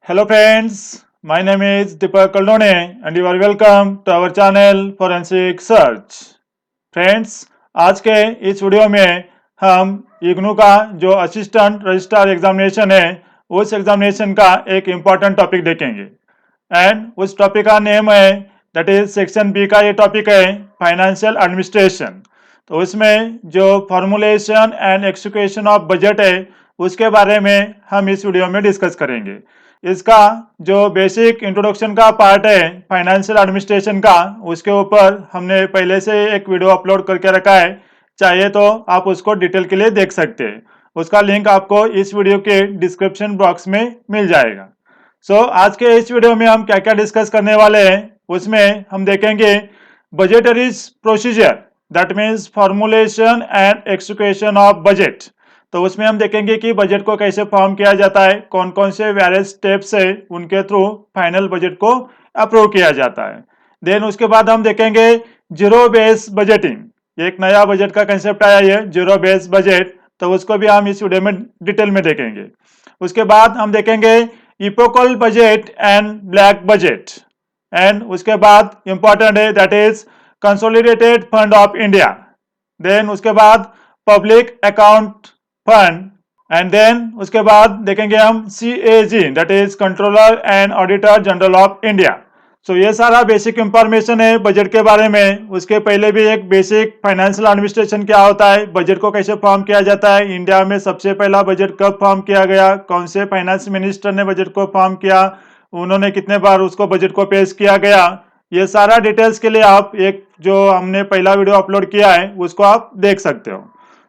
Hello friends, my name is Deepak Kaldone and you are welcome to our channel Forensic Search. Friends, आज के इस video में हम इग्नू का जो असिस्टेंट रजिस्ट्रार एग्जामिनेशन है उस एग्जामिनेशन का एक इम्पॉर्टेंट टॉपिक देखेंगे एंड उस टॉपिक का नेम है दैट इज सेक्शन बी का ये टॉपिक है फाइनेंशियल एडमिनिस्ट्रेशन। तो उसमें जो formulation and execution of budget है उसके बारे में हम इस वीडियो में डिस्कस करेंगे। इसका जो बेसिक इंट्रोडक्शन का पार्ट है फाइनेंशियल एडमिनिस्ट्रेशन का उसके ऊपर हमने पहले से एक वीडियो अपलोड करके रखा है, चाहिए तो आप उसको डिटेल के लिए देख सकते हैं। उसका लिंक आपको इस वीडियो के डिस्क्रिप्शन बॉक्स में मिल जाएगा। आज के इस वीडियो में हम क्या क्या डिस्कस करने वाले हैं उसमें हम देखेंगे budgetary procedure that means formulation and execution of budget. तो उसमें हम देखेंगे कि बजट को कैसे फॉर्म किया जाता है, कौन कौन से वेरियस स्टेप्स है उनके थ्रू फाइनल बजट को अप्रूव किया जाता है। देन उसके बाद हम देखेंगे जीरो बेस बजटिंग, एक नया बजट का कंसेप्ट आया है जीरो बेस बजट, तो उसको भी हम इस वीडियो में डिटेल में देखेंगे। उसके बाद हम देखेंगे epochal budget and black budget and उसके बाद इंपॉर्टेंट है that is consolidated fund of India. Then उसके बाद public account fund and then उसके बाद देखेंगे हम CAG that is controller and auditor general of India. ये सारा बेसिक इंफॉर्मेशन है बजट के बारे में। उसके पहले भी एक बेसिक फाइनेंशियल एडमिनिस्ट्रेशन क्या होता है, बजट को कैसे फॉर्म किया जाता है, इंडिया में सबसे पहला बजट कब फॉर्म किया गया, कौन से फाइनेंस मिनिस्टर ने बजट को फॉर्म किया, उन्होंने कितने बार उसको बजट को पेश किया गया, ये सारा डिटेल्स के लिए आप एक जो हमने पहला वीडियो अपलोड किया है उसको आप देख सकते हो।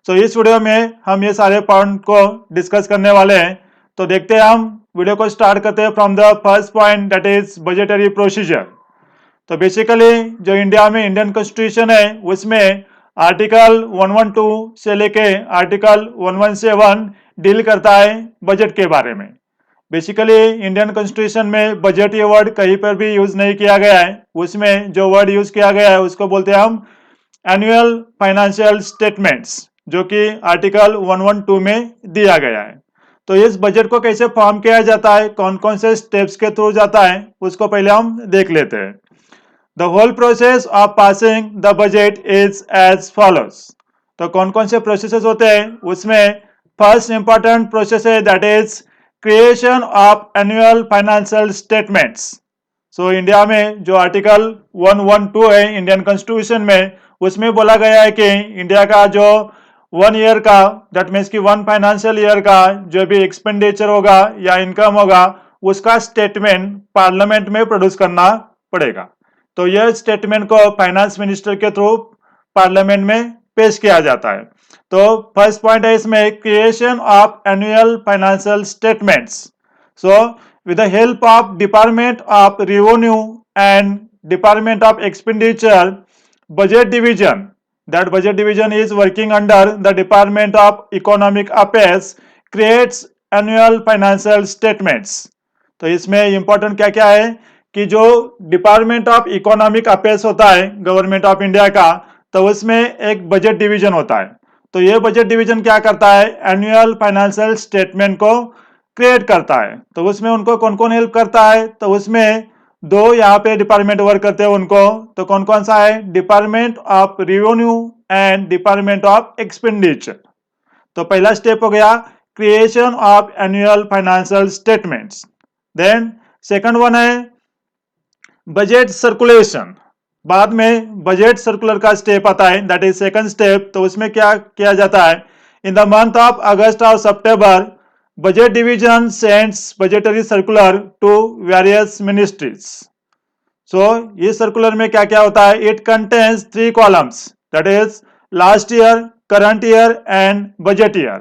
इस वीडियो में हम ये सारे पॉइंट को डिस्कस करने वाले हैं। तो देखते हैं, हम वीडियो को स्टार्ट करते हैं from the first point that is budgetary procedure. तो बेसिकली जो इंडिया में इंडियन कॉन्स्टिट्यूशन है उसमें आर्टिकल 112 से लेके आर्टिकल 117 डील करता है बजट के बारे में। बेसिकली इंडियन कॉन्स्टिट्यूशन में बजट ये वर्ड कहीं पर भी यूज नहीं किया गया है, उसमें जो वर्ड यूज किया गया है उसको बोलते हैं हम एनुअल फाइनेंशियल स्टेटमेंट्स, जो कि आर्टिकल 112 में दिया गया है। तो इस बजट को कैसे फॉर्म किया जाता है, कौन कौन से स्टेप्स के थ्रू जाता है उसको पहले हम देख लेते हैं। The whole process of passing the budget is as follows. तो कौन कौन से प्रोसेसेस होते हैं उसमें फर्स्ट इंपॉर्टेंट प्रोसेस है that is creation of annual financial statements. India में जो आर्टिकल 112 है इंडियन कॉन्स्टिट्यूशन में, उसमें बोला गया है कि इंडिया का जो 1 ईयर का दैट मीन्स कि 1 फाइनेंशियल ईयर का जो भी एक्सपेंडिचर होगा या इनकम होगा उसका स्टेटमेंट पार्लियामेंट में प्रोड्यूस करना पड़ेगा। तो यह स्टेटमेंट को फाइनेंस मिनिस्टर के थ्रू पार्लियामेंट में पेश किया जाता है। तो फर्स्ट पॉइंट है इसमें creation of annual financial statements. with the help of Department of Revenue and Department of Expenditure, Budget Division, that Budget Division is working under the Department of Economic Affairs, creates annual financial statements। तो इसमें important क्या क्या है कि जो department of economic affairs होता है government of India का, तो उसमें एक बजट डिवीजन होता है। तो ये बजट डिवीजन क्या करता है, एनुअल फाइनेंशियल स्टेटमेंट को क्रिएट करता है। तो उसमें उनको कौन कौन हेल्प करता है, तो उसमें दो यहाँ पे डिपार्टमेंट वर्क करते हैं उनको। तो कौन कौन सा है, department of revenue and department of expenditure. तो पहला स्टेप हो गया creation of annual financial statements. Then second one है बजट सर्कुलेशन। बाद में बजट सर्कुलर का स्टेप आता है दैट इज सेकंड स्टेप। तो उसमें क्या किया जाता है, इन द मंथ ऑफ अगस्त और सितंबर Budget Division sends budgetary circular to various ministries। इस सर्कुलर में क्या क्या होता है, it contains 3 columns that is last year, current year and budget year।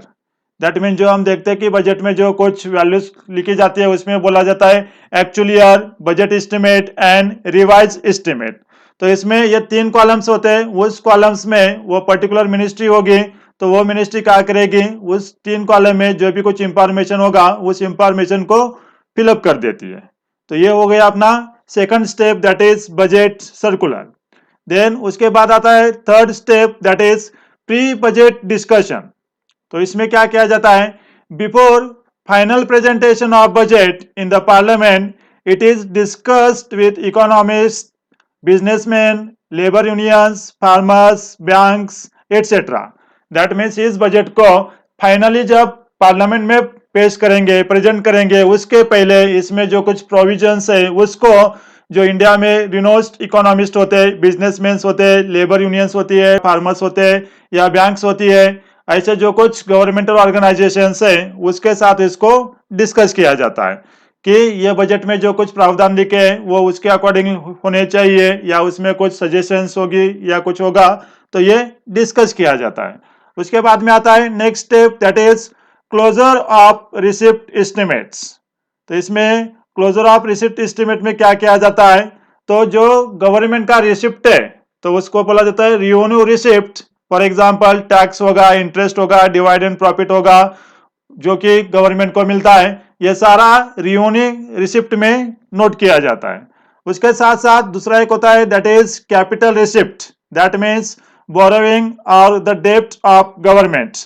That means जो हम देखते हैं कि बजट में जो कुछ वैल्यूज लिखी जाती है उसमें बोला जाता है actual year, budget estimate and revise estimate. तो इसमें ये 3 कॉलम्स होते हैं, उस कॉलम्स में वो पर्टिकुलर मिनिस्ट्री होगी तो वो मिनिस्ट्री क्या करेगी, उस 3 कॉलम में जो भी कुछ इंफॉर्मेशन होगा उस इंफॉर्मेशन को फिलअप कर देती है। तो ये हो गया अपना second step that is budget circular. Then उसके बाद आता है third step that is pre budget discussion. तो इसमें क्या किया जाता है, before final presentation of budget in the parliament, it is discussed with economists, businessmen, labor unions, farmers, banks, etc. That means इस बजट को फाइनली जब पार्लियामेंट में पेश करेंगे, प्रेजेंट करेंगे, उसके पहले इसमें जो कुछ प्रोविजंस है उसको जो इंडिया में रिनोस्ड इकोनॉमिस्ट होते हैं, बिजनेसमैन होते हैं, लेबर यूनियंस होती है, फार्मर्स होते हैं या बैंक्स होती है, ऐसे जो कुछ गवर्नमेंटल ऑर्गेनाइजेशंस है उसके साथ इसको डिस्कस किया जाता है कि ये बजट में जो कुछ प्रावधान लिखे हैं वो उसके अकॉर्डिंग होने चाहिए या उसमें कुछ सजेशंस होगी या कुछ होगा, तो ये डिस्कस किया जाता है। उसके बाद में आता है next step, that is closure of receipt estimates. तो इसमें क्लोजर ऑफ रिसिप्ट एस्टिमेट में क्या किया जाता है, तो जो गवर्नमेंट का रिसिप्ट है तो उसको बोला जाता है revenue receipt. For example tax होगा, इंटरेस्ट होगा, डिविडेंड प्रॉफिट होगा जो कि गवर्नमेंट को मिलता है, ये सारा रेवेन्यू रिसिप्ट में नोट किया जाता है। उसके साथ साथ दूसरा एक होता है that is capital receipt, that means borrowing और द डेब्ट ऑफ गवर्नमेंट।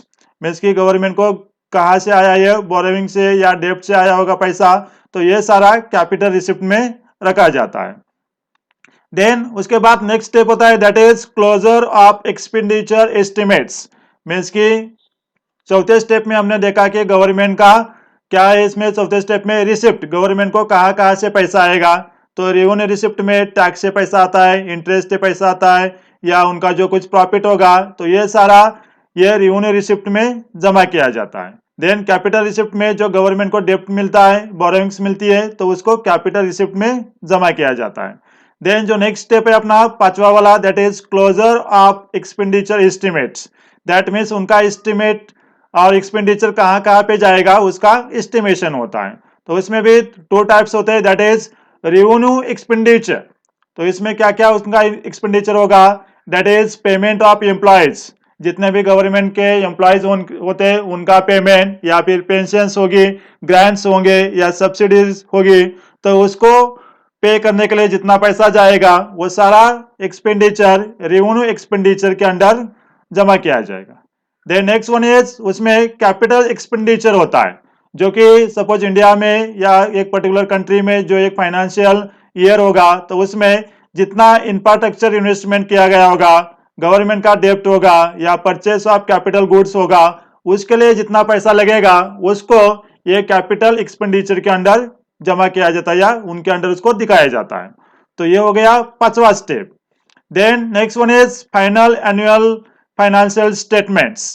मीन्स की गवर्नमेंट को कहाँ से आया, ये बोरोइंग से या डेब्ट से आया होगा पैसा, तो ये सारा कैपिटल रिसिप्ट में रखा जाता है। देन उसके बाद नेक्स्ट स्टेप होता है that is closure of expenditure estimates. Means की चौथे स्टेप में हमने देखा कि गवर्नमेंट का क्या है, इसमें चौथे स्टेप में रिसिप्ट, गवर्नमेंट को कहाँ कहाँ से पैसा आएगा, तो रेवेन्यू रिसिप्ट में टैक्स से पैसा आता है, इंटरेस्ट से पैसा आता है या उनका जो कुछ प्रॉफिट होगा, तो ये सारा ये रेवेन्यू रिसिप्ट में जमा किया जाता है। देन कैपिटल रिसिप्ट में जो गवर्नमेंट को डेब्ट मिलता है, बोरोइंग्स मिलती है, तो उसको कैपिटल रिसिप्ट में जमा किया जाता है। देन जो नेक्स्ट स्टेप है अपना पांचवा वाला, that is closure of expenditure estimates. That means उनका एस्टिमेट और एक्सपेंडिचर कहाँ कहाँ पे जाएगा उसका एस्टिमेशन होता है। तो इसमें भी टू टाइप्स होते हैं, दैट इज रेवेन्यू एक्सपेंडिचर। तो इसमें क्या क्या उसका एक्सपेंडिचर होगा, that is payment of employees, जितने भी गवर्नमेंट के एम्प्लॉयज होते हैं उनका पेमेंट, या फिर पेंशंस होगी, ग्रांट्स होंगे या सब्सिडीज होगी, तो उसको पे करने के लिए जितना पैसा जाएगा वो सारा एक्सपेंडिचर रेवेन्यू एक्सपेंडिचर के अंडर जमा किया जाएगा। देन नेक्स्ट वन इज उसमें कैपिटल एक्सपेंडिचर होता है, जो कि सपोज इंडिया में या एक पर्टिकुलर कंट्री में जो एक फाइनेंशियल ईयर होगा तो उसमें जितना इंफ्रास्ट्रक्चर इन्वेस्टमेंट किया गया होगा, गवर्नमेंट का डेब्ट होगा या परचेस ऑफ कैपिटल गुड्स होगा, उसके लिए जितना पैसा लगेगा उसको ये कैपिटल एक्सपेंडिचर के अंडर जमा किया जाता है या उनके अंडर उसको दिखाया जाता है। तो ये हो गया पांचवा step. Then next one is final annual financial statements.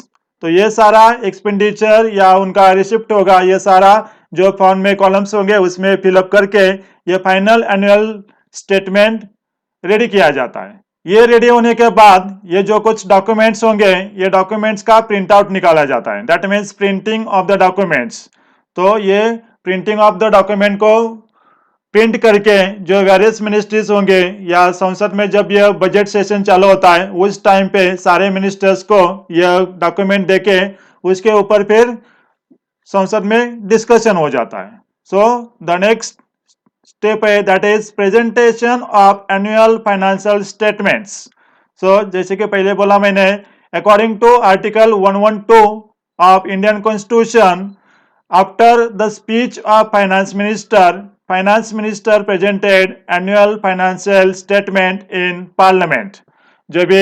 तो ये सारा एक्सपेंडिचर या उनका रिसिप्ट होगा, ये सारा जो फॉर्म में कॉलम्स होंगे उसमें फिलअप करके ये फाइनल एनुअल स्टेटमेंट रेडी किया जाता है। ये रेडी होने के बाद ये जो कुछ डॉक्यूमेंट्स होंगे, ये डॉक्यूमेंट्स का प्रिंट आउट निकाला जाता है, that means printing of the documents. तो ये प्रिंटिंग ऑफ द डॉक्यूमेंट को प्रिंट करके जो वेरियस मिनिस्ट्रीज होंगे या संसद में जब यह बजट सेशन चालू होता है उस टाइम पे सारे मिनिस्टर्स को यह डॉक्यूमेंट देके उसके ऊपर फिर संसद में डिस्कशन हो जाता है। सो द नेक्स्ट स्टेप है that is presentation of annual financial statements. So जैसे कि पहले बोला मैंने, according to article 112 of Indian constitution, after the speech of finance minister presented annual financial statement in parliament। जो भी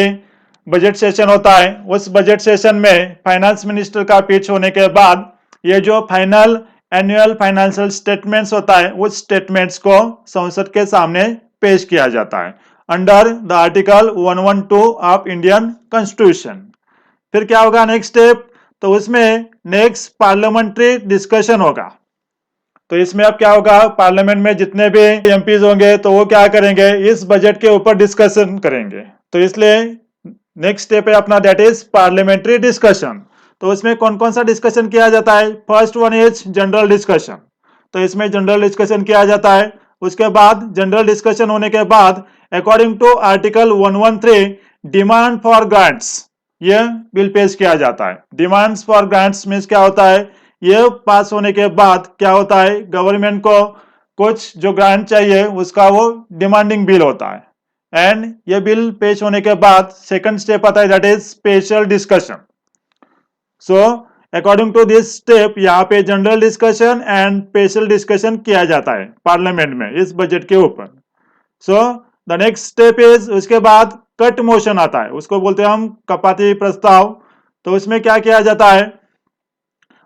बजट सेशन होता है उस बजट सेशन में फाइनेंस मिनिस्टर का स्पीच होने के बाद ये जो फाइनल एनुअल फाइनेंशियल स्टेटमेंट्स होता है उस स्टेटमेंट्स को संसद के सामने पेश किया जाता है under the article 112 of Indian constitution. फिर क्या होगा नेक्स्ट स्टेप, तो उसमें नेक्स्ट पार्लियामेंट्री डिस्कशन होगा। तो इसमें अब क्या होगा, पार्लियामेंट में जितने भी एमपीज होंगे तो वो क्या करेंगे, इस बजट के ऊपर डिस्कशन करेंगे। तो इसलिए नेक्स्ट स्टेप है अपना दैट इज पार्लियामेंट्री डिस्कशन। तो इसमें कौन कौन सा डिस्कशन किया जाता है, first one is general discussion. तो इसमें जनरल डिस्कशन किया जाता है। उसके बाद जनरल डिस्कशन होने के बाद according to article 113 demand for grants ये बिल पेश किया जाता है। डिमांड्स फॉर ग्रांट्स मींस क्या होता है, ये पास होने के बाद क्या होता है, गवर्नमेंट को कुछ जो ग्रांट चाहिए उसका वो डिमांडिंग बिल होता है। एंड ये बिल पेश होने के बाद सेकंड स्टेप आता है that is special discussion. So according to this step यहाँ पे general discussion and special discussion किया जाता है पार्लियामेंट में इस बजट के ऊपर। So the next step is, उसके बाद कट मोशन आता है, उसको बोलते हैं हम कपाती प्रस्ताव। तो उसमें क्या किया जाता है,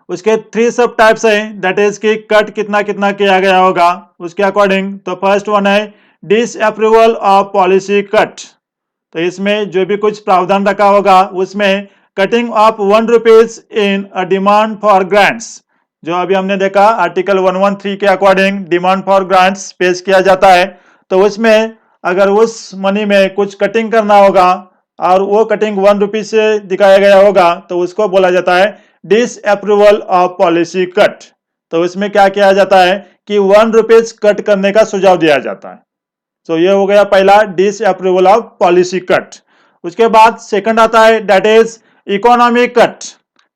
उसके 3 सब टाइप्स हैं, दैट इज कि कट कितना कितना किया गया होगा उसके अकॉर्डिंग। तो फर्स्ट वन है डिसअप्रूवल ऑफ पॉलिसी कट। तो इसमें जो भी कुछ प्रावधान रखा होगा उसमें cutting of 1 rupees in a demand for grants, जो अभी हमने देखा आर्टिकल 113 के अकॉर्डिंग डिमांड फॉर ग्रांट्स पेश किया जाता है। तो उसमें अगर उस मनी में कुछ कटिंग करना होगा और वो कटिंग 1 रुपीज से दिखाया गया होगा तो उसको बोला जाता है डिसअप्रूवल ऑफ पॉलिसी कट। तो इसमें क्या किया जाता है कि 1 रुपीज कट करने का सुझाव दिया जाता है। तो ये हो गया पहला डिसअप्रूवल ऑफ पॉलिसी कट। उसके बाद सेकंड आता है दैट इज इकोनॉमिक कट।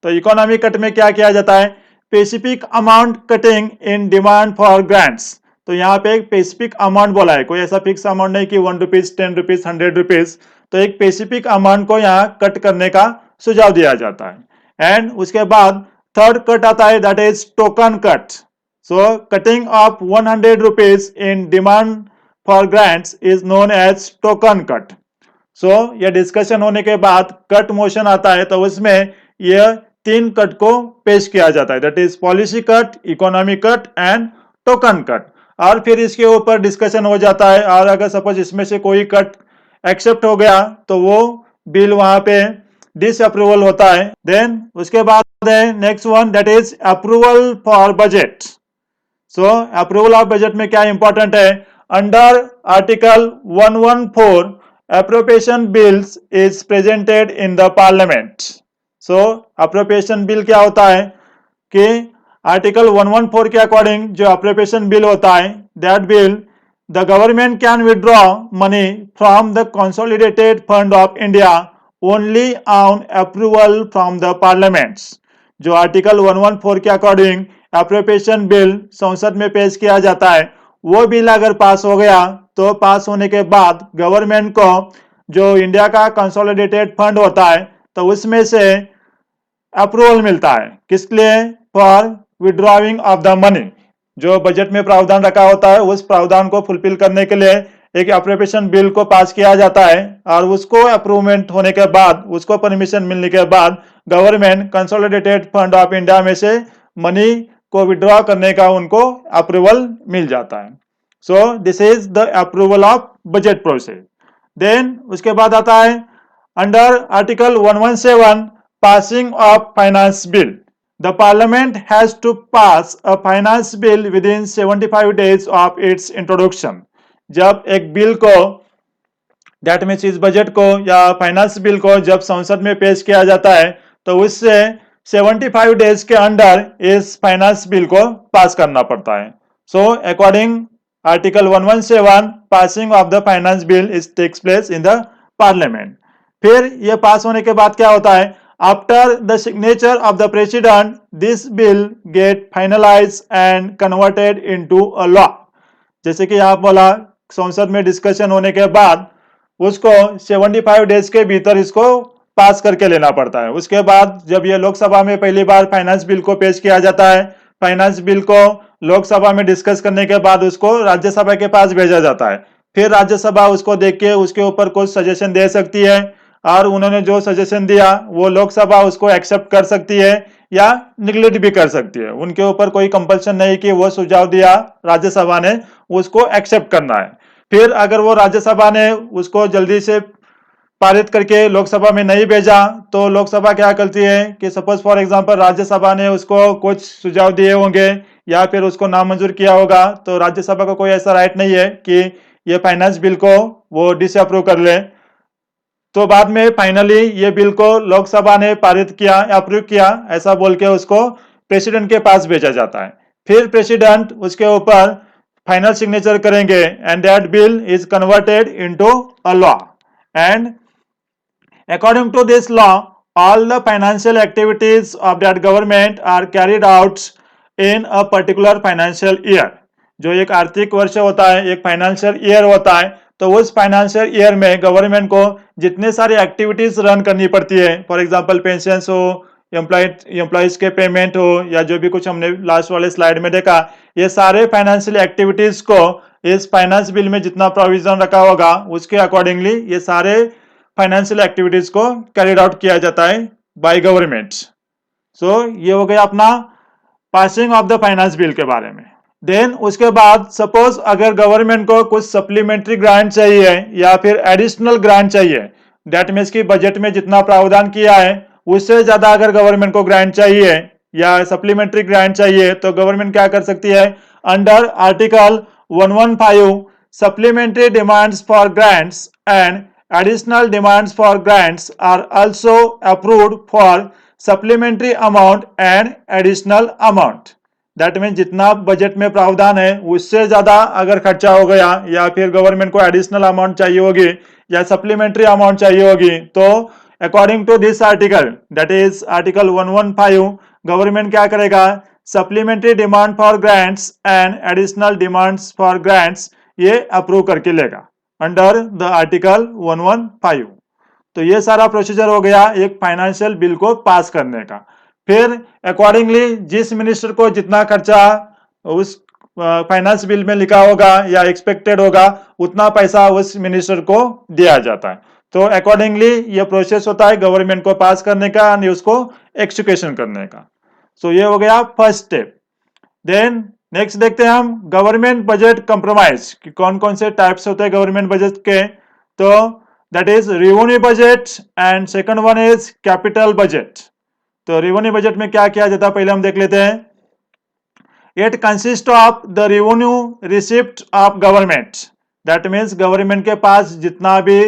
तो इकोनॉमिक कट में क्या किया जाता है, specific amount cutting in demand for grants. तो यहाँ पे एक स्पेसिफिक अमाउंट बोला है, कोई ऐसा फिक्स अमाउंट नहीं कि 1 रुपीज 10 रुपीज 100 रुपीज। तो एक स्पेसिफिक अमाउंट को यहाँ कट करने का सुझाव दिया जाता है। एंड उसके बाद थर्ड कट आता है that is token cut. So cutting of 100 rupees in demand for grants is known as token cut. So यह डिस्कशन होने के बाद कट मोशन आता है, तो उसमें यह 3 कट को पेश किया जाता है, that is policy cut, economic cut and token cut. और फिर इसके ऊपर डिस्कशन हो जाता है, और अगर सपोज इसमें से कोई कट एक्सेप्ट हो गया तो वो बिल वहां पे डिसअप्रूवल होता है। देन उसके बाद है next one that is approval for budget. So approval of budget में क्या इंपॉर्टेंट है, under article 114 appropriation bills is presented in the parliament. So appropriation bill क्या होता है कि आर्टिकल 114 के अकॉर्डिंग जो appropriation bill होता है, that bill the government can withdraw money from the consolidated fund of India only on approval from the parliaments. जो article 114 के अकॉर्डिंग appropriation bill संसद में पेश किया जाता है, वो बिल अगर पास हो गया तो पास होने के बाद गवर्नमेंट को जो इंडिया का कंसोलिडेटेड फंड होता है तो उसमें से अप्रूवल मिलता है, किस लिए, for withdrawing of the money. जो बजट में प्रावधान रखा होता है उस प्रावधान को फुलफिल करने के लिए एक अप्रोप्रिएशन बिल को पास किया जाता है, और उसको अप्रूवमेंट होने के बाद, उसको परमिशन मिलने के बाद government consolidated fund of India में से मनी को विड्रॉ करने का उनको अप्रूवल मिल जाता है। So this is the approval of budget process. Then उसके बाद आता है under article 117 passing of finance bill. The parliament has to pass a finance bill within 75 days of its introduction. जब एक बिल को, दैट मीन्स इस budget को या फाइनेंस बिल को जब संसद में पेश किया जाता है तो उससे 75 डेज के अंदर इस फाइनेंस बिल को पास करना पड़ता है। So according article 117 passing of the finance bill is takes place in the parliament. फिर यह पास होने के बाद क्या होता है, after the signature of the president this bill get finalise and converted into a law. जैसे कि यहाँ बोला संसद में डिस्कशन होने के बाद उसको 75 डेज के भीतर इसको पास करके लेना पड़ता है। उसके बाद जब ये लोकसभा में पहली बार फाइनेंस बिल को पेश किया जाता है, फाइनेंस बिल को लोकसभा में डिस्कस करने के बाद उसको राज्यसभा के पास भेजा जाता है। फिर राज्यसभा उसको देख के उसके ऊपर कुछ सजेशन दे सकती है, और उन्होंने जो सजेशन दिया वो लोकसभा उसको एक्सेप्ट कर सकती है या निगलेक्ट भी कर सकती है। उनके ऊपर कोई कंपल्सन नहीं कि वो सुझाव दिया राज्यसभा ने उसको एक्सेप्ट करना है। फिर अगर वो राज्यसभा ने उसको जल्दी से पारित करके लोकसभा में नहीं भेजा तो लोकसभा क्या करती है कि सपोज फॉर एग्जांपल राज्यसभा ने उसको कुछ सुझाव दिए होंगे या फिर उसको नामंजूर किया होगा, तो राज्यसभा को कोई ऐसा राइट नहीं है कि ये फाइनेंस बिल को वो डिसअप्रूव कर ले। तो बाद में फाइनली ये बिल को लोकसभा ने पारित किया, अप्रूव किया, ऐसा बोल के उसको प्रेसिडेंट के पास भेजा जाता है। फिर प्रेसिडेंट उसके ऊपर फाइनल सिग्नेचर करेंगे and that bill is converted into a law. And according to this law all the financial activities of that government are carried out in a particular financial year। जो एक आर्थिक वर्ष होता है, एक फाइनेंशियल ईयर होता है, तो उस फाइनेंशियल ईयर में गवर्नमेंट को जितने सारी एक्टिविटीज रन करनी पड़ती है, फॉर एग्जांपल पेंशन हो एम्प्लॉइज के पेमेंट हो या जो भी कुछ हमने लास्ट वाले स्लाइड में देखा, ये सारे फाइनेंशियल एक्टिविटीज को इस फाइनेंस बिल में जितना प्रोविजन रखा होगा उसके अकॉर्डिंगली ये सारे फाइनेंशियल एक्टिविटीज को कैरिड आउट किया जाता है बाय गवर्नमेंट। सो ये हो गया अपना passing of the finance bill के बारे में। देन उसके बाद सपोज अगर गवर्नमेंट को कुछ सप्लीमेंट्री ग्रांट चाहिए या फिर एडिशनल ग्रांट चाहिए, दैट मीन्स कि बजट में जितना प्रावधान किया है उससे ज्यादा अगर गवर्नमेंट को ग्रांट चाहिए या सप्लीमेंट्री ग्रांट चाहिए तो गवर्नमेंट क्या कर सकती है, under article 115 supplementary demands for grants and additional demands for grants are also approved for supplementary amount and additional amount. That mean जितना बजट में प्रावधान है उससे ज्यादा अगर खर्चा हो गया या फिर गवर्नमेंट को एडिशनल अमाउंट चाहिए होगी या सप्लीमेंट्री अमाउंट चाहिए होगी तो according to this article, that is article 115, government क्या करेगा, supplementary demand for grants and additional demands for grants ये अप्रूव करके लेगा अंडर द आर्टिकल 115। तो ये सारा प्रोसीजर हो गया एक फाइनेंशियल बिल को पास करने का। फिर अकॉर्डिंगली जिस मिनिस्टर को जितना खर्चा उस फाइनेंस बिल में लिखा होगा या एक्सपेक्टेड होगा उतना पैसा उस मिनिस्टर को दिया जाता है। तो अकॉर्डिंगली ये प्रोसेस होता है गवर्नमेंट को पास करने का और उसको एक्सिक्यूशन करने का। सो ये हो गया फर्स्ट स्टेप। देन नेक्स्ट देखते हैं हम गवर्नमेंट बजट कंप्रोमाइज कि कौन कौन से टाइप्स होते हैं गवर्नमेंट बजट के। तो that is revenue budget and second one is capital budget. तो रेवेन्यू बजट में क्या किया जाता है पहले हम देख लेते हैं। It consist of the revenue receipt of government. That means government के पास जितना भी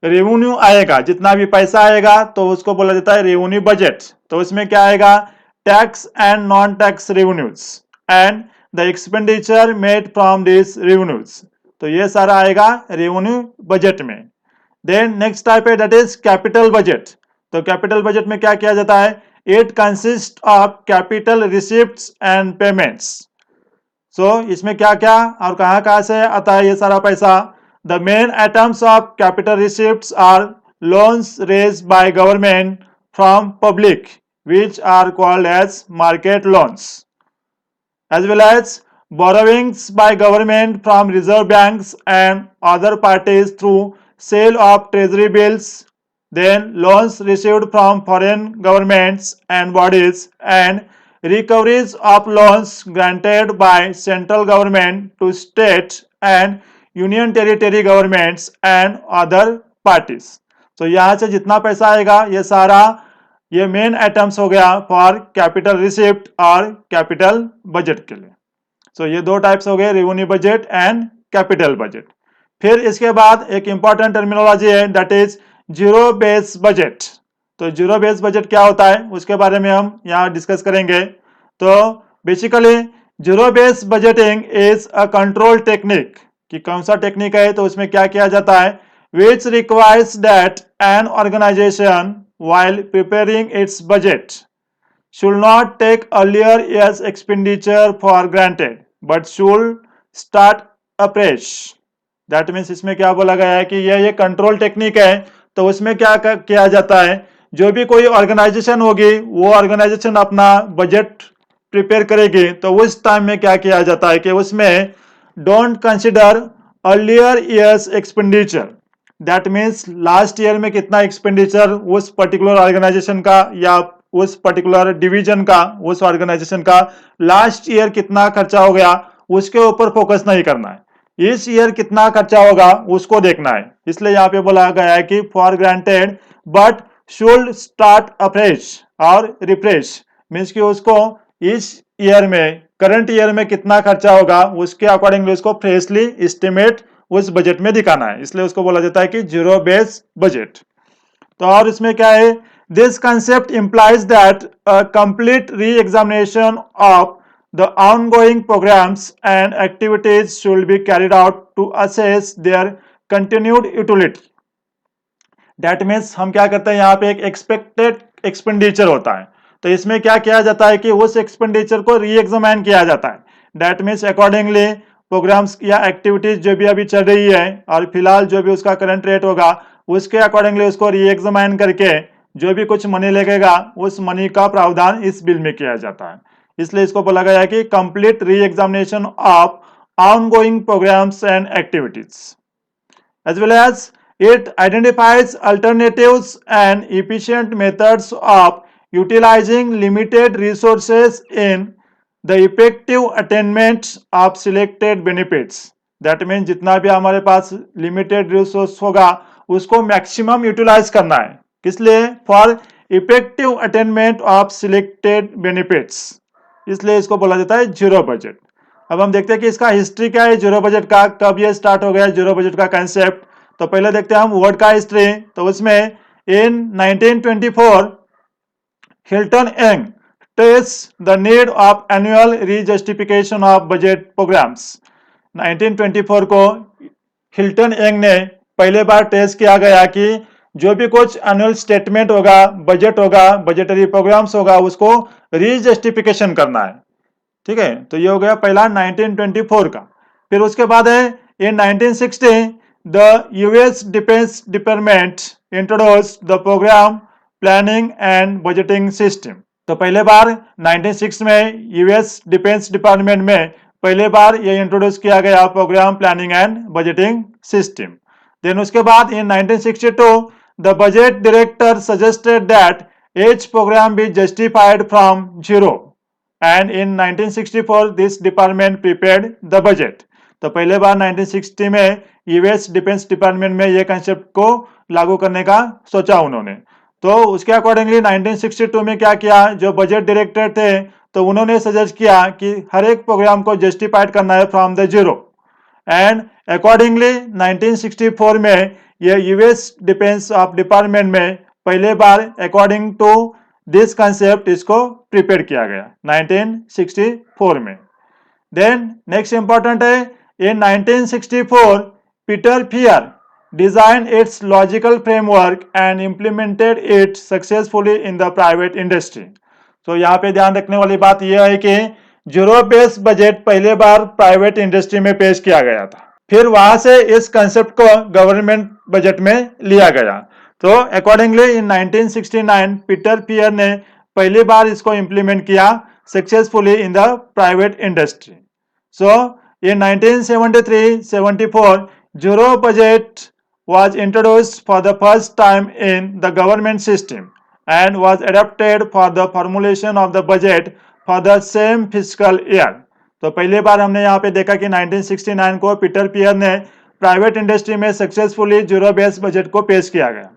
रेवेन्यू आएगा, जितना भी पैसा आएगा तो उसको बोला जाता है रेवेन्यू बजट। तो उसमें क्या आएगा, tax and non tax revenues and the expenditure made from this revenues. तो ये सारा आएगा रेवेन्यू बजट में। देन नेक्स्ट टाइप है दैट इज कैपिटल बजट। तो कैपिटल बजट में क्या किया जाता है, it consist of capital receipts and payments. So इसमें क्या क्या और कहां कहां से आता है ये सारा पैसा। The main items of capital receipts are loans raised by government from public which are called as market loans, as well as borrowings by government from reserve banks and other parties through sale of treasury bills, then loans received from foreign governments and bodies, and recoveries of loans granted by central government to state and union territory governments and other parties। तो यहाँ से जितना पैसा आएगा ये सारा ये main items हो गया फॉर कैपिटल रिसिप्ट और कैपिटल बजट के लिए। सो ये दो टाइप्स हो गए, revenue budget and capital budget. फिर इसके बाद एक इंपॉर्टेंट टर्मिनोलॉजी है that is zero base budget. तो जीरो बेस बजट क्या होता है उसके बारे में हम यहाँ डिस्कस करेंगे। तो basically zero base budgeting is a control technique. कि कौन सा टेक्निक है, तो उसमें क्या किया जाता है, which requires that an organisation while preparing its budget should not take earlier year's expenditure for granted but should start afresh। That means इसमें क्या बोला गया है कि ये कंट्रोल टेक्निक है। तो उसमें क्या किया जाता है, जो भी कोई ऑर्गेनाइजेशन होगी वो ऑर्गेनाइजेशन अपना बजट प्रिपेयर करेगी तो उस टाइम में क्या किया जाता है कि उसमें don't consider earlier years expenditure. That means last year में कितना एक्सपेंडिचर उस पर्टिकुलर ऑर्गेनाइजेशन का या उस पर्टिकुलर डिवीजन का, उस ऑर्गेनाइजेशन का लास्ट ईयर कितना खर्चा हो गया उसके ऊपर फोकस नहीं करना है, इस ईयर कितना खर्चा होगा उसको देखना है। इसलिए यहाँ पे बोला गया है कि for granted but should start afresh और रिफ्रेश। मीन्स कि उसको इस ईयर में, करंट ईयर में कितना खर्चा होगा उसके अकॉर्डिंगली उसको फ्रेशली एस्टिमेट उस बजट में दिखाना है, इसलिए उसको बोला जाता है कि जीरो बेस बजट। तो और इसमें क्या है, this concept implies that a complete re examination of the ongoing programmes and activities should be carried out to assess their continued utility. That means हम क्या करते हैं, यहाँ पे एक एक्सपेक्टेड एक्सपेंडिचर होता है तो इसमें क्या किया जाता है कि उस एक्सपेंडिचर को री एग्जामिन किया जाता है। दैट मीन्स अकॉर्डिंगली प्रोग्राम्स या एक्टिविटीज जो भी अभी चल रही है और फिलहाल जो भी उसका करंट रेट होगा उसके अकॉर्डिंगली उसको री एग्जामिन करके जो भी कुछ मनी लगेगा उस मनी का प्रावधान इस बिल में किया जाता है। इसलिए इसको बोला गया है कि complete re examination of ongoing programs and activities, as well as it identifies alternatives and efficient methods of utilizing limited resources in the effective attainment of selected benefits. That means जितना भी हमारे पास limited resource होगा उसको maximum utilize करना है, किस लिए? For effective attainment of selected benefits, इसलिए इसको बोला जाता है जीरो बजट। अब हम देखते हैं कि इसका हिस्ट्री क्या है जीरो बजट का, कब ये स्टार्ट हो गया जीरो बजट का कंसेप्ट। तो पहले देखते हैं हम वर्ड का हिस्ट्री। तो उसमें in 1924 Hilton Young trace the need of annual rejustification of budget programmes. 1924 को हिल्टन यंग ने पहले बार ट्रेस किया गया कि जो भी कुछ एनुअल स्टेटमेंट होगा, बजटरी प्रोग्राम्स होगा, उसको रीजस्टिफिकेशन करना है। ठीक है, तो ये हो गया पहला 1924 का। फिर उसके बाद है in 1960 the US defence department introduced the programme planning and budgeting system. तो पहले बार 1960 में यूएस डिफेंस डिपार्टमेंट में पहले बार ये इंट्रोड्यूस किया गया programme planning and budgeting system. Then उसके बाद in 1962 the budget director suggested that each program be justified from zero, and in 1964 this department prepared the budget। तो पहले बार 1960 में यूएस डिफेंस डिपार्टमेंट में ये कंसेप्ट को लागू करने का सोचा उन्होंने। तो उसके अकॉर्डिंगली 1962 में क्या किया, जो बजट डायरेक्टर थे तो उन्होंने सजेस्ट किया कि हर एक प्रोग्राम को जस्टिफाइड करना है from the zero, and accordingly 1964 में ये यूएस डिफेंस ऑफ डिपार्टमेंट में पहले बार अकॉर्डिंग टू दिस कंसेप्ट इसको प्रिपेयर किया गया 1964 में। देन नेक्स्ट इंपॉर्टेंट है इन 1964 Peter fear design it's logical framework and implemented it successfully in the private industry. तो यहाँ पे ध्यान रखने वाली बात यह है कि जीरो बेस्ड बजट पहले बार प्राइवेट इंडस्ट्री में पेश किया गया था, फिर वहां से इस कंसेप्ट को गवर्नमेंट बजट में लिया गया। तो अकॉर्डिंगली इन 1969 पीटर पियर ने पहली बार इसको इंप्लीमेंट किया successfully in the private industry. So in 1973-74 zero budget was introduced for the first time in the government system and was adopted for the formulation of the budget for the same fiscal year। तो पहली बार हमने यहाँ पे देखा कि 1969 को Peter पियर ने private industry में सक्सेसफुली जीरो बेस्ड बजट को पेश किया गया।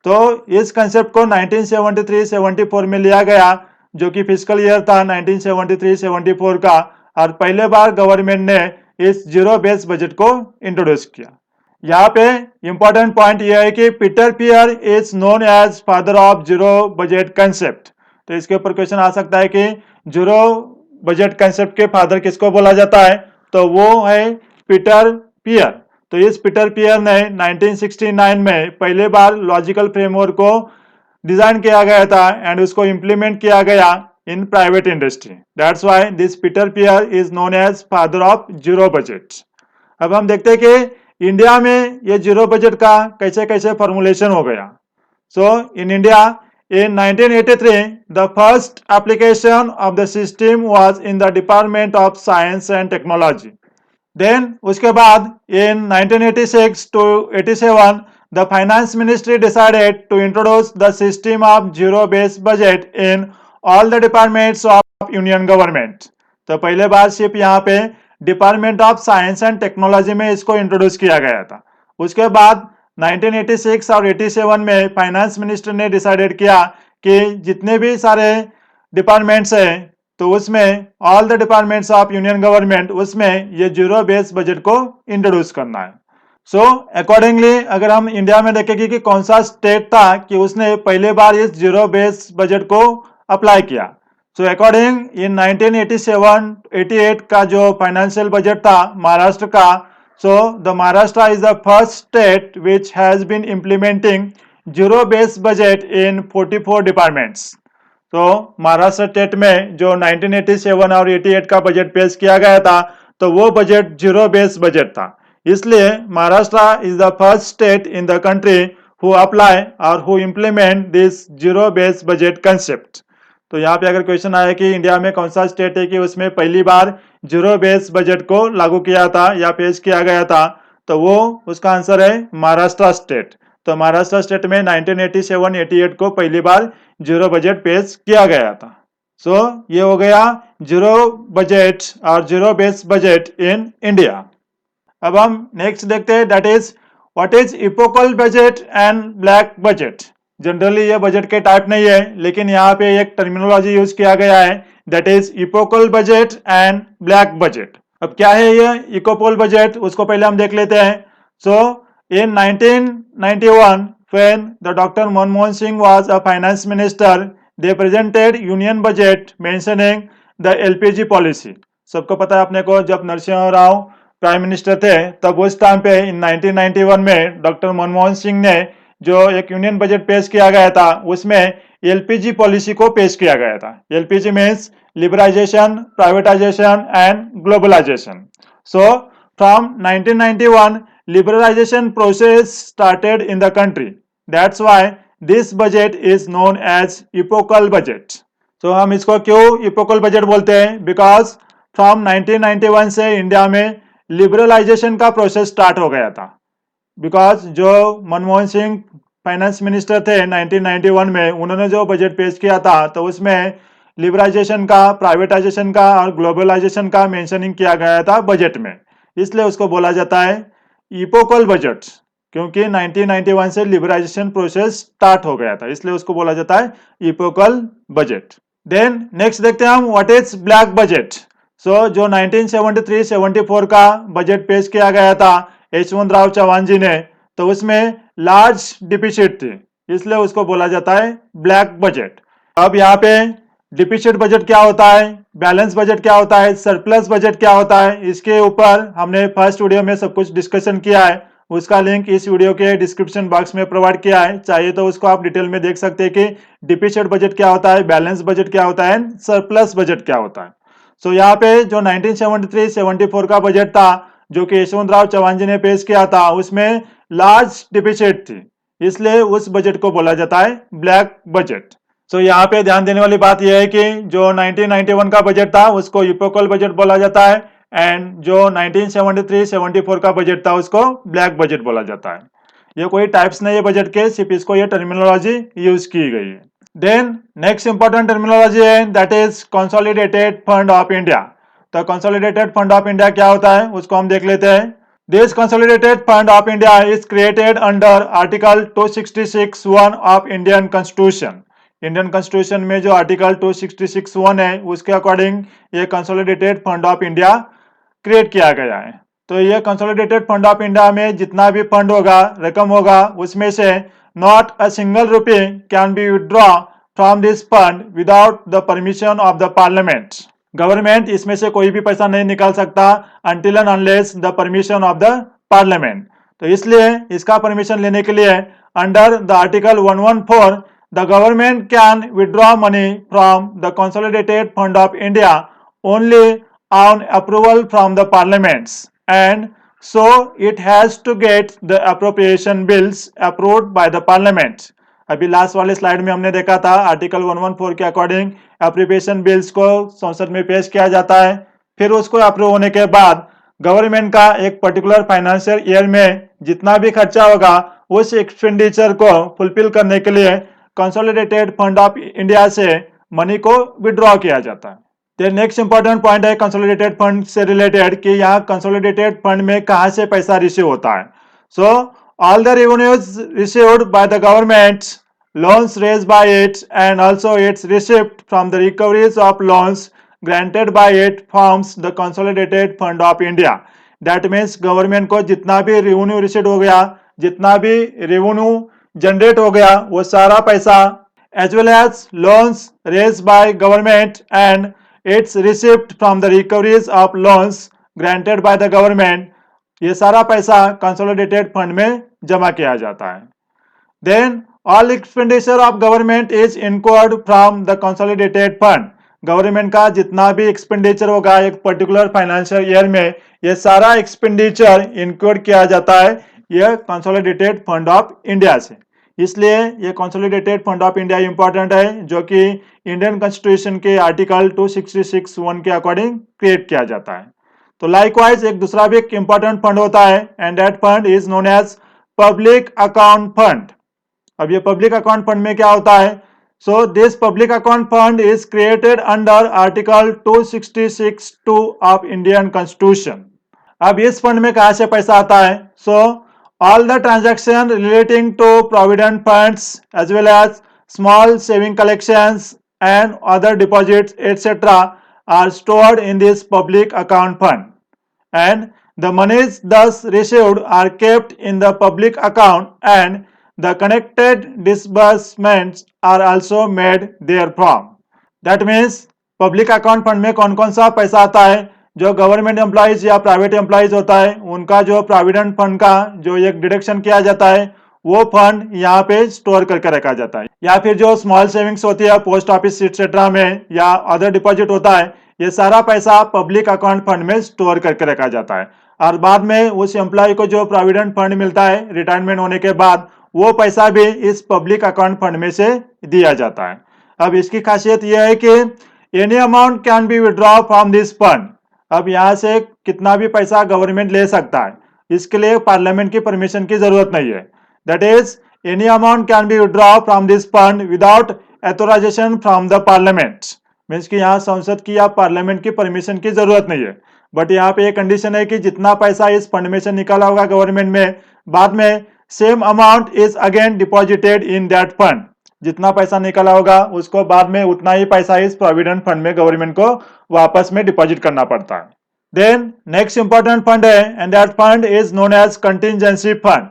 तो इस कंसेप्ट को 1973-74 में लिया गया जो कि फिस्कल ईयर था 1973-74 का, और पहले बार गवर्नमेंट ने इस जीरो बेस्ड बजट को इंट्रोड्यूस किया। यहाँ पे इंपॉर्टेंट पॉइंट यह है कि Peter Pyhrr is known as father of zero budget concept. तो इसके ऊपर क्वेश्चन आ सकता है कि जीरो बजट कंसेप्ट के फादर किसको बोला जाता है, तो वो है पीटर पियर। तो इस पीटर पियर ने 1969 में पहले बार लॉजिकल फ्रेमवर्क को डिजाइन किया गया था एंड उसको इंप्लीमेंट किया गया in private industry. That's why this Peter Pyhrr is known as father of zero budget. अब हम देखते हैं कि इंडिया में ये जीरो बजट का कैसे कैसे फॉर्मुलेशन हो गया। सो in India in 1983 the first application of the system was in the Department of Science and Technology। then उसके बाद in 1986 to 87 the Finance Ministry decided to introduce the system of zero based budget in all the departments of Union Government। तो पहले बार सिर्फ यहाँ पे department of science and technology में इसको introduce किया गया था। उसके बाद 1986 और 87 में फाइनेंस मिनिस्टर ने डिसाइडेड किया कि जितने भी सारे डिपार्टमेंट्स हैं तो उसमें all the departments of union government उसमें ये जीरो बेस्ड बजट को इंट्रोड्यूस करना है। सो अकॉर्डिंगली अगर हम इंडिया में देखेंगे कि कौन सा स्टेट था कि उसने पहले बार इस जीरो बेस्ड बजट को अप्लाई किया। सो अकॉर्डिंग इन 1987-88 का जो फाइनेंशियल बजट था महाराष्ट्र का, so the Maharashtra is the first state which has been implementing zero based budget in 44 departments। तो महाराष्ट्र स्टेट में जो 1987 और 88 का बजट पेश किया गया था तो वो बजट जीरो बेस्ड बजट था, इसलिए Maharashtra is the first state in the country who apply or who implement this zero based budget concept. तो यहाँ पे अगर क्वेश्चन आया कि इंडिया में कौन सा स्टेट है कि उसमें पहली बार जीरो बेस बजट को लागू किया था या पेश किया गया था, तो वो उसका आंसर है महाराष्ट्र स्टेट। तो महाराष्ट्र स्टेट में 1987-88 को पहली बार जीरो बजट पेश किया गया था। सो ये हो गया जीरो बजट और zero base budget in India. अब हम नेक्स्ट देखते हैं, that is what is epochal budget and black budget. Generally ये बजट के टाइप नहीं है, लेकिन यहाँ पे एक टर्मिनोलॉजी यूज किया गया है, that is epochal budget and black budget. अब क्या है ये इकोपोल बजट, उसको पहले हम देख लेते हैं। सो इन 1991 when the Dr. Manmohan Singh was a finance minister, they presented union budget mentioning the LPG policy। सबको पता है अपने को, जब नरसिंह राव प्राइम मिनिस्टर थे तब उस टाइम पे इन 1991 में डॉक्टर मनमोहन सिंह ने जो एक यूनियन बजट पेश किया गया था उसमें एलपीजी पॉलिसी को पेश किया गया था। LPG means liberalization, privatization and globalization. So from 1991 liberalization process started in the country. That's why this budget is known as epochal budget. So हम इसको क्यों epochal budget बोलते हैं? Because from 1991 से इंडिया में लिबरलाइजेशन का प्रोसेस स्टार्ट हो गया था। बिकॉज जो मनमोहन सिंह फाइनेंस मिनिस्टर थे 1991 में, उन्होंने जो बजट पेश किया था तो उसमें लिबरलाइजेशन का, प्राइवेटाइजेशन का और ग्लोबलाइजेशन का मेंशनिंग किया गया था बजट में, इसलिए उसको बोला जाता है इपोकल बजट, क्योंकि 1991 से लिबरलाइजेशन प्रोसेस स्टार्ट हो गया था, इसलिए उसको बोला जाता है इपोकल बजट। देन नेक्स्ट देखते हैं हम व्हाट इज ब्लैक बजट। सो जो 1973-74 का बजट पेश किया गया था यशवंत राव चौहान जी ने, तो उसमें लार्ज डिफिसिट थी, इसलिए उसको बोला जाता है ब्लैक बजट। अब यहाँ पे डिफिसिट बजट क्या होता है, बैलेंस बजट क्या होता है, सरप्लस बजट क्या होता है, इसके ऊपर हमने फर्स्ट वीडियो में सब कुछ डिस्कशन किया है, उसका लिंक इस वीडियो के डिस्क्रिप्शन बॉक्स में प्रोवाइड किया है, चाहिए तो उसको आप डिटेल में देख सकते हैं कि डिफिसिट बजट क्या होता है, बैलेंस बजट क्या होता है, सरप्लस बजट क्या होता है। सो यहाँ पे जो 1973-74 का बजट था जो कि यशवंत राव चौहान जी ने पेश किया था, उसमें लार्ज डिफिसिट थी, इसलिए उस बजट को बोला जाता है ब्लैक बजट। सो यहाँ पे ध्यान देने वाली बात यह है कि जो 1991 का बजट था उसको इपोकल बजट बोला जाता है, एंड जो 1973-74 का बजट था उसको ब्लैक बजट बोला जाता है। ये कोई टाइप्स नहीं है बजट के, सिर्फ इसको ये टर्मिनोलॉजी यूज की गई है। देन नेक्स्ट इंपॉर्टेंट टर्मिनोलॉजी है, that is consolidated fund of India. तो कंसोलिडेटेड फंड ऑफ इंडिया क्या होता है उसको हम देख लेते हैं। This consolidated fund of India is created under article 266(1) of Indian constitution. Indian constitution में जो आर्टिकल 266(1) है उसके अकॉर्डिंग ये consolidated fund of India create किया गया है। तो ये कंसोलिडेटेड फंड ऑफ इंडिया में जितना भी फंड होगा, रकम होगा, उसमें से not a single rupee can be withdraw from this fund without the permission of the parliament. Government इसमें से कोई भी पैसा नहीं निकाल सकता until and unless the permission of the parliament. तो इसलिए इसका परमिशन लेने के लिए under the article 114 the government can withdraw money from the consolidated fund of India only on approval from the parliaments, and so it has to get the appropriation bills approved by the parliament। अभी last वाले slide में हमने देखा था article 114 के according appropriation bills को संसद में पेश किया जाता है, फिर उसको अप्रूव होने के बाद गवर्नमेंट का एक पर्टिकुलर फाइनेंशियल ईयर में जितना भी खर्चा होगा उस एक्सपेंडिचर को फुलफिल करने के लिए कंसोलिडेटेड फंड ऑफ इंडिया से मनी को विड्रॉ किया जाता है। नेक्स्ट इंपॉर्टेंट पॉइंट है कंसोलिडेटेड फंड से रिलेटेड कि यहाँ कंसोलिडेटेड फंड में कहां से पैसा रिसीव होता है। So all the revenues received by the government, loans raised by it, and also its receipt from the recoveries of loans granted by it forms the consolidated fund of India। That means government को जितना भी revenue receive हो गया, जितना भी revenue generate हो गया, वो सारा पैसा as well as loans raised by government and its receipt from the recoveries of loans granted by the government, ये सारा पैसा कंसोलिडेटेड फंड में जमा किया जाता है। Then all expenditure of government is incurred from the consolidated fund। Government का जितना भी एक्सपेंडिचर होगा एक पर्टिकुलर फाइनेंशियल ईयर में, ये सारा एक्सपेंडिचर इनक्योर किया जाता है यह कंसोलिडेटेड फंड ऑफ इंडिया से। इसलिए ये consolidated fund of India important है, जो कि इंडियन कॉन्स्टिट्यूशन के आर्टिकल 266(1) के अकॉर्डिंग क्रिएट किया जाता है। तो लाइकवाइज एक दूसरा भी एक इंपॉर्टेंट फंड होता है and that fund is known as public account fund. अब ये पब्लिक अकाउंट फंड में क्या होता है? So this public account fund is created under article 266(2) of Indian constitution. अब इस फंड में कहां से पैसा आता है? So all the transaction relating to provident funds as well as small saving collections and other deposits etc. are stored in this public account fund, and the monies thus received are kept in the public account and the connected disbursements are also made therefrom. That means public account fund में कौन कौन सा पैसा आता है? जो government employees या private employees होता है उनका जो प्रोविडेंट फंड का जो एक डिडक्शन किया जाता है वो फंड यहाँ पे स्टोर करके रखा जाता है, या फिर जो स्मॉल सेविंग्स होती है पोस्ट ऑफिस एक्सेट्रा में या अदर डिपॉजिट होता है, ये सारा पैसा पब्लिक अकाउंट फंड में स्टोर करके रखा जाता है और बाद में उस एम्प्लॉय को जो प्रोविडेंट फंड मिलता है रिटायरमेंट होने के बाद वो पैसा भी इस पब्लिक अकाउंट फंड में से दिया जाता है। अब इसकी खासियत यह है कि any amount can be withdraw from this fund. अब यहाँ से कितना भी पैसा गवर्नमेंट ले सकता है, इसके लिए पार्लियामेंट की परमिशन की जरूरत नहीं है। That is any amount can be withdraw from this fund without authorization from the parliament. Means कि यहाँ संसद की या पार्लियामेंट की परमिशन की जरूरत नहीं है, बट यहाँ पे एक कंडीशन है कि जितना पैसा इस फंड में से निकाला होगा गवर्नमेंट में, बाद में same amount is again deposited in that fund. जितना पैसा निकाला होगा उसको बाद में उतना ही पैसा इस प्रोविडेंट फंड में गवर्नमेंट को वापस में डिपॉजिट करना पड़ता है। देन नेक्स्ट इंपॉर्टेंट फंड है and that fund is known as contingency fund.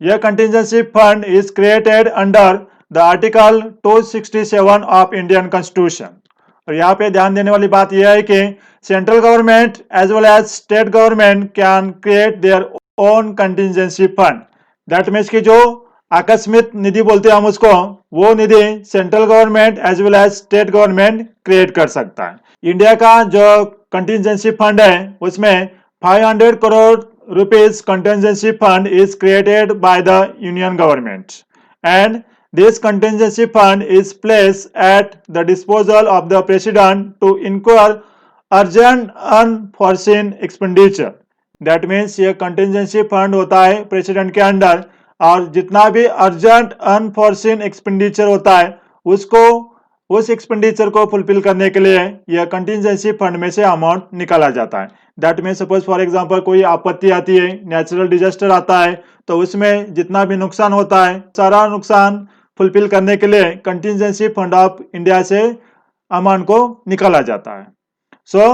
यह contingency fund is created under the article 267 of Indian constitution. और यहाँ पे ध्यान देने वाली बात यह है कि central government as well as state government can create their own contingency fund. That means कि जो आकस्मिक निधि बोलते हैं हम उसको, वो निधि central government as well as state government create कर सकता है। इंडिया का जो कंटिजेंसी फंड है उसमें 500 crore rupees contingency fund is created by the union government and this contingency fund is placed at the disposal of the president to incur urgent unforeseen expenditure. That means ये contingency fund होता है president के under और जितना भी urgent unforeseen expenditure होता है उसको उस एक्सपेंडिचर को फुलफिल करने के लिए यह कंटिजेंसी फंड में से अमाउंट निकाला जाता है। That mean suppose for example कोई आपत्ति आती है, नेचुरल डिजास्टर आता है, तो उसमें जितना भी नुकसान होता है सारा नुकसान फुलफिल करने के लिए कंटिजेंसी फंड ऑफ इंडिया से अमाउंट को निकाला जाता है। So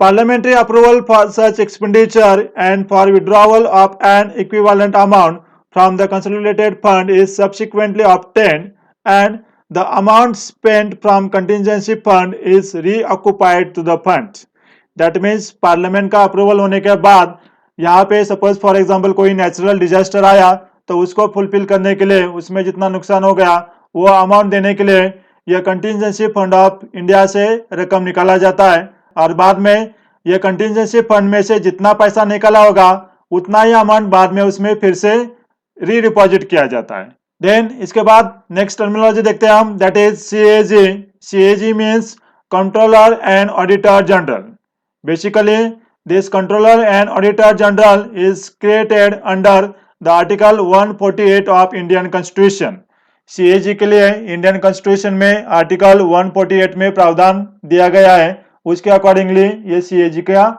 parliamentary approval for such expenditure and for withdrawal of an equivalent amount from the consolidated fund is subsequently obtained and the amount spent from contingency fund is reoccupied to the fund. That means parliament का approval होने के बाद यहाँ पे suppose for example कोई natural disaster आया तो उसको फुलफिल करने के लिए उसमें जितना नुकसान हो गया वो अमाउंट देने के लिए यह कंटिजेंसी फंड ऑफ इंडिया से रकम निकाला जाता है और बाद में यह कंटिजेंसी फंड में से जितना पैसा निकाला होगा उतना ही अमाउंट बाद में उसमें फिर से री डिपॉजिट किया जाता है। देन इसके बाद नेक्स्ट टर्मिनोलॉजी देखते हैं हम, that is CAG. CAG means controller and auditor general. Basically this controller and auditor general is created under the article 148 of Indian constitution. CAG के लिए इंडियन कॉन्स्टिट्यूशन में आर्टिकल 148 में प्रावधान दिया गया है, उसके अकॉर्डिंगली ये सीएजी का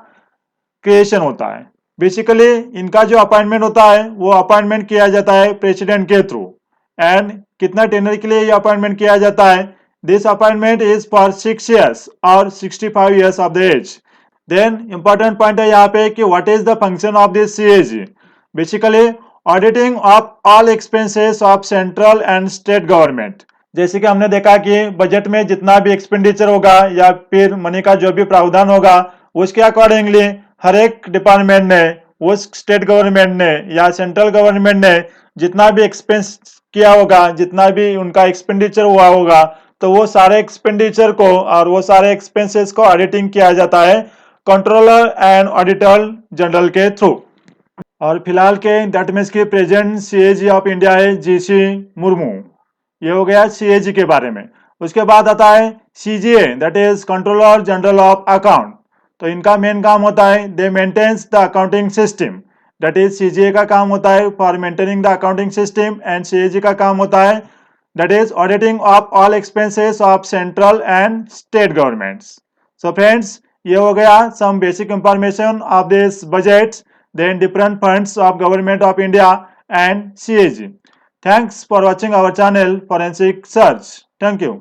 क्रिएशन होता है। बेसिकली इनका जो अपॉइंटमेंट होता है वो अपॉइंटमेंट किया जाता है प्रेसिडेंट के थ्रू एंड कितना टेनर के लिए ये अपॉइंटमेंट किया जाता है? This appointment is for 6 years और 65 years of the age. Then important point है यहाँ पे कि what is the function of this CAG. Basically auditing of all expenses of central and state government. जैसे कि हमने देखा कि बजट में जितना भी एक्सपेंडिचर होगा या फिर मनी का जो भी प्रावधान होगा उसके अकॉर्डिंगली हर एक डिपार्टमेंट ने, उस स्टेट गवर्नमेंट ने या सेंट्रल गवर्नमेंट ने जितना भी एक्सपेंस किया होगा, जितना भी उनका एक्सपेंडिचर हुआ होगा, तो वो सारे एक्सपेंडिचर को और वो सारे एक्सपेंसेस को ऑडिटिंग किया जाता है कंट्रोलर एंड ऑडिटर जनरल के थ्रू। और फिलहाल के दैट मीन्स की प्रेजेंट सीएजी ऑफ इंडिया है जीसी मुर्मू। ये हो गया सीएजी के बारे में। उसके बाद आता है CGA, that is controller general of account. तो इनका मेन काम होता है they maintains the accounting system, that is CGA का काम होता है for maintaining the accounting system, and CAG का काम होता है that is auditing of all expenses of central and state governments. So friends, ये हो गया some basic information of this budget, then different funds of government of India and CAG. Thanks for watching our channel Forensic Search. Thank you.